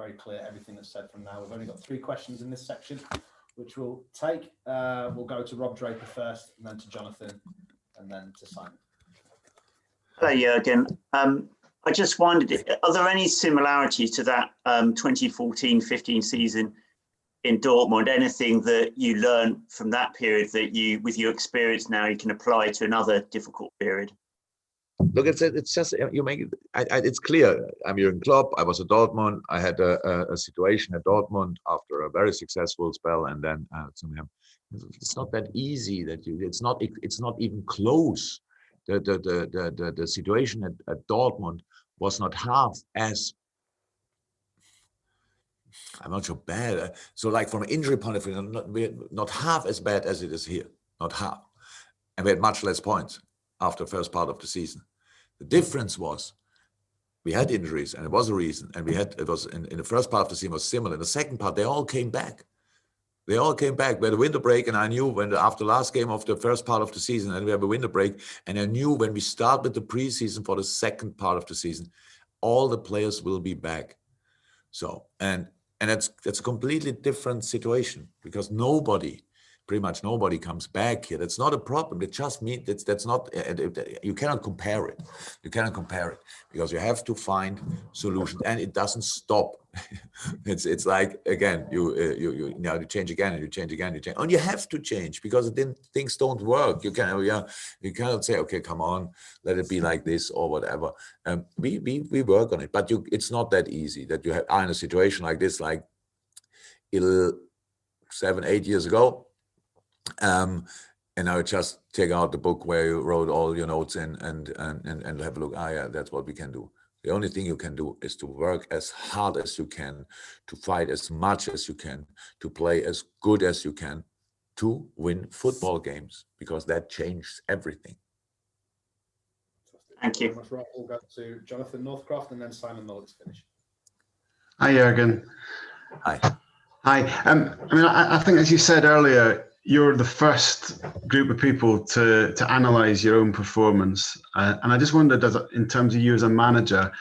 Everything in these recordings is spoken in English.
very clear, everything that's said from now. We've only got 3 questions in this section, which we'll take. We'll go to Rob Draper first, and then to Jonathan, and then to Simon. Hello, Jurgen. I just wondered, are there any similarities to that 2014-15 season in Dortmund? Anything that you learned from that period that you, with your experience now, you can apply to another difficult period? Look, it's just, you make it, it's clear. I'm Jurgen Klopp. I was at Dortmund. I had a situation at Dortmund after a very successful spell, and then it's not that easy. It's not even close. The situation at Dortmund was not half as, I'm not sure bad. So like from an injury point of view, we're not half as bad as it is here, not half. And we had much less points after the first part of the season. The difference was we had injuries, and it was a reason. And it was in the first part of the season was similar. In the second part, they all came back. They all came back. We had a winter break, and I knew after the last game of the first part of the season, and we have a winter break, and I knew when we start with the preseason for the second part of the season, all the players will be back. So, and that's a completely different situation, because pretty much nobody comes back here. That's not a problem. It just means that's not, you cannot compare it. You cannot compare it, because you have to find solutions, and it doesn't stop. It's like, again, you change again, and you change again, you change, and you have to change, because then things don't work. You cannot say, okay, come on, let it be like this or whatever. We work on it, but it's not that easy that you are in a situation like this, like 7-8 years ago. And I would just take out the book where you wrote all your notes in and have a look. Yeah, that's what we can do. The only thing you can do is to work as hard as you can, to fight as much as you can, to play as good as you can, to win football games, because that changes everything. Thank you. We'll go to Jonathan Northcroft and then Simon Muller to finish. Hi, Jurgen. Hi. Hi. I think, as you said earlier, you're the first group of people to analyze your own performance. And I just wondered, in terms of you as a manager,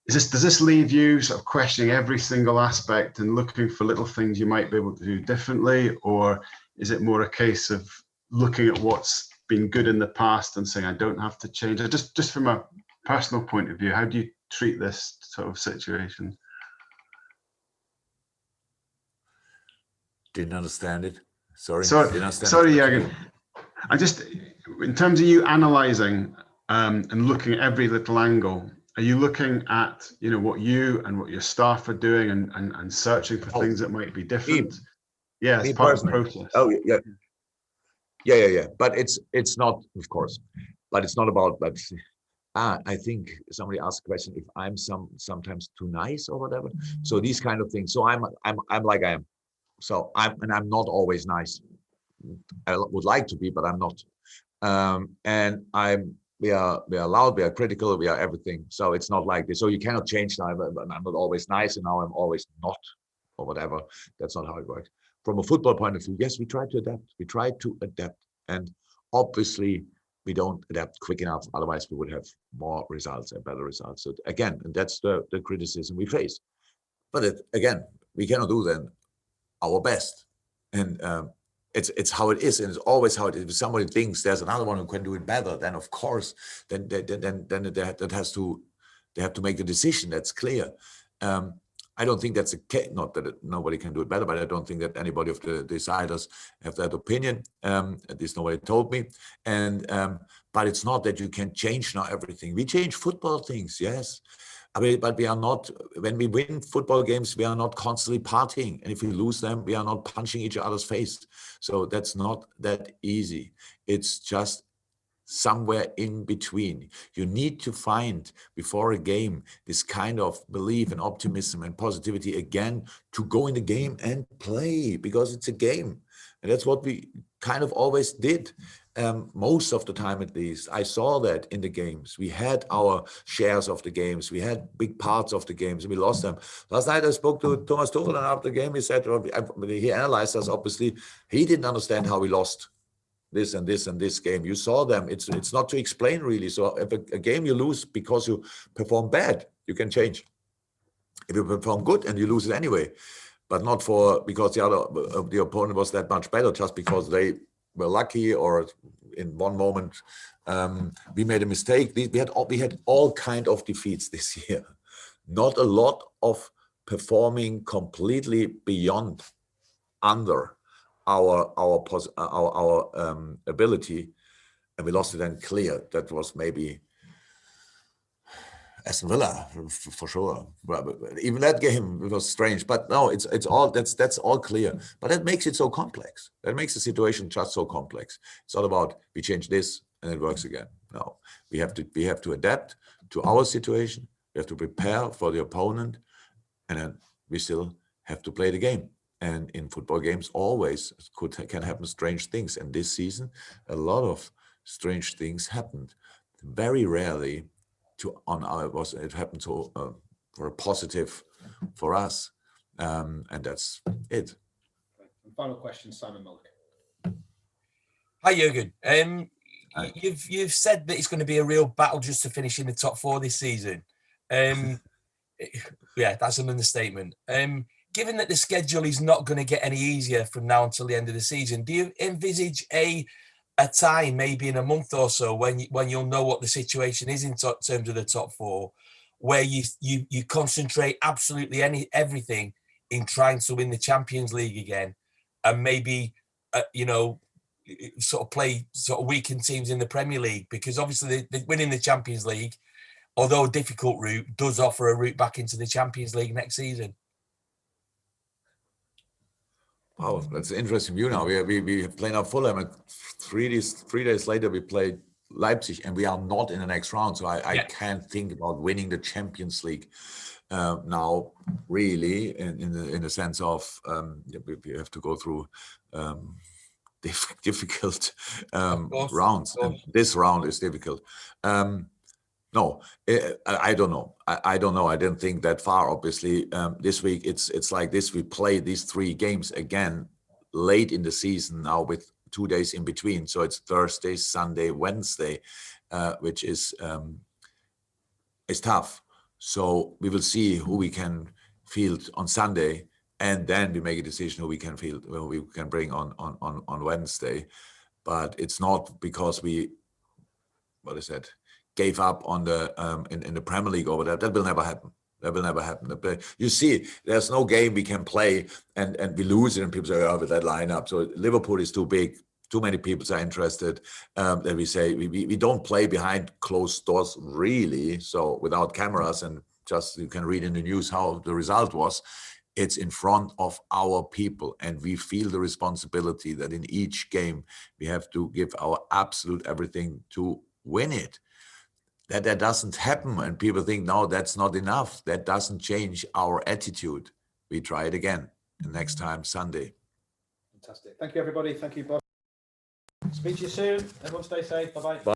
does this leave you sort of questioning every single aspect and looking for little things you might be able to do differently? Or is it more a case of looking at what's been good in the past and saying, I don't have to change it? Just from a personal point of view, how do you treat this sort of situation? Didn't understand it. Sorry, Jurgen. I just, in terms of you analysing and looking at every little angle, are you looking at what you and what your staff are doing and searching for things that might be different? Yeah, it's part of the process. Oh yeah. But it's not, of course. But it's not about. But I think somebody asked a question if I'm sometimes too nice or whatever. So these kind of things. So I'm like I am. So I'm not always nice. I would like to be, but I'm not. And we are loud, we are critical, we are everything. So it's not like this. So you cannot change now. I'm not always nice, and now I'm always not, or whatever. That's not how it works. From a football point of view, yes, we try to adapt. We try to adapt, and obviously we don't adapt quick enough. Otherwise, we would have more results and better results. So again, and that's the criticism we face. But again, we cannot do then our best, and it's how it is, and it's always how it is. If somebody thinks there's another one who can do it better, then of course, then they have to make the decision. That's clear. I don't think that's a case. Not that nobody can do it better, but I don't think that anybody of the deciders have that opinion. At least nobody told me. And but it's not that you can change now everything. We change football things, yes. But we are not, when we win football games, we are not constantly partying. And if we lose them, we are not punching each other's face. So that's not that easy. It's just somewhere in between. You need to find, before a game, this kind of belief and optimism and positivity again, to go in the game and play, because it's a game. And that's what we kind of always did. Most of the time, at least, I saw that in the games. We had our shares of the games. We had big parts of the games, and we lost them. Last night, I spoke to Thomas Tuchel, and after the game, he said, he analyzed us, obviously. He didn't understand how we lost this and this and this game. You saw them. It's not to explain, really. So if a game you lose because you perform bad, you can change. if you perform good and you lose it anyway, but not because the opponent was that much better, just because they were lucky or in one moment we made a mistake. We had all kind of defeats this year. Not a lot of performing completely beyond, under our ability, and we lost it then clear. That was maybe Aston Villa for sure. But even that game, it was strange. But no, it's all that's all clear. But that makes it so complex. That makes the situation just so complex. It's not about we change this and it works again. No, we have to adapt to our situation. We have to prepare for the opponent, and then we still have to play the game. And in football games, always can happen strange things. And this season, a lot of strange things happened. Very rarely it happened to for a positive for us, and that's it. Final question, Simon Mullick. Hi Jurgen. Hi. You've said that it's going to be a real battle just to finish in the top 4 this season. Yeah, that's an understatement. Given that the schedule is not going to get any easier from now until the end of the season, do you envisage a time, maybe in a month or so, when you'll know what the situation is in terms of the top 4, where you concentrate absolutely everything in trying to win the Champions League again, and maybe sort of play sort of weakened teams in the Premier League? Because obviously the winning the Champions League, although a difficult route, does offer a route back into the Champions League next season. Wow, that's an interesting view now. We play now Fulham, and 3 days later we play Leipzig, and we are not in the next round. So I can't think about winning the Champions League now, really, in the sense of we have to go through difficult rounds. And this round is difficult. No, I don't know. I don't know. I didn't think that far. Obviously, this week it's like this. We play these 3 games again late in the season now, with 2 days in between. So it's Thursday, Sunday, Wednesday, which is tough. So we will see who we can field on Sunday, and then we make a decision who we can field, who we can bring on Wednesday. But it's not because we, gave up on the in the Premier League over that. That will never happen. That will never happen. But you see, there's no game we can play and we lose it, and people say, "Oh, with that lineup." So Liverpool is too big. Too many people are interested. Then we say we don't play behind closed doors, really. So without cameras, and just you can read in the news how the result was. It's in front of our people, and we feel the responsibility that in each game we have to give our absolute everything to win it. That doesn't happen, and people think, no, that's not enough. That doesn't change our attitude. We try it again, and next time Sunday. Fantastic. Thank you, everybody. Thank you, Bob. Speak to you soon. Everyone stay safe. Bye-bye.